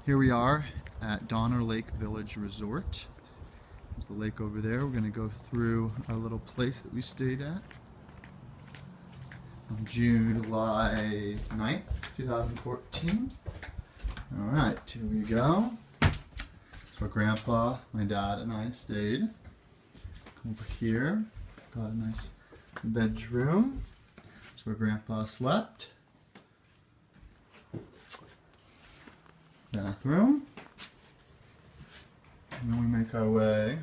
Here we are at Donner Lake Village Resort. There's the lake over there. We're going to go through our little place that we stayed at on July 9th, 2014. Alright, here we go. That's where Grandpa, my dad, and I stayed. Come over here. Got a nice bedroom. That's where Grandpa slept. Bathroom. And then we make our way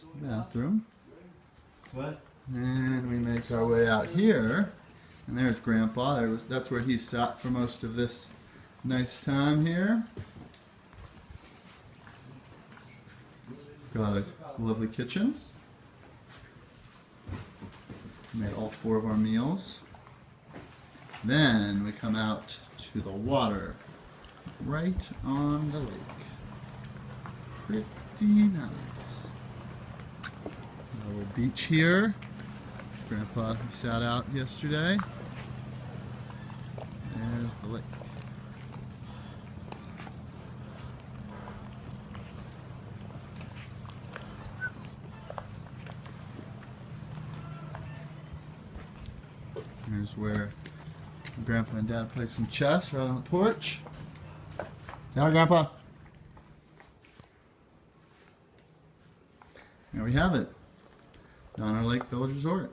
to the bathroom. What? And we make our way out here. And there's Grandpa. That's where he sat for most of this nice time here. Got a lovely kitchen. Made all 4 of our meals. Then we come out to the water. Right on the lake. Pretty nice. Got a little beach here. Grandpa sat out yesterday. There's the lake. Here's where Grandpa and Dad played some chess right on the porch. Say hi, Grandpa. There we have it. Donner Lake Village Resort.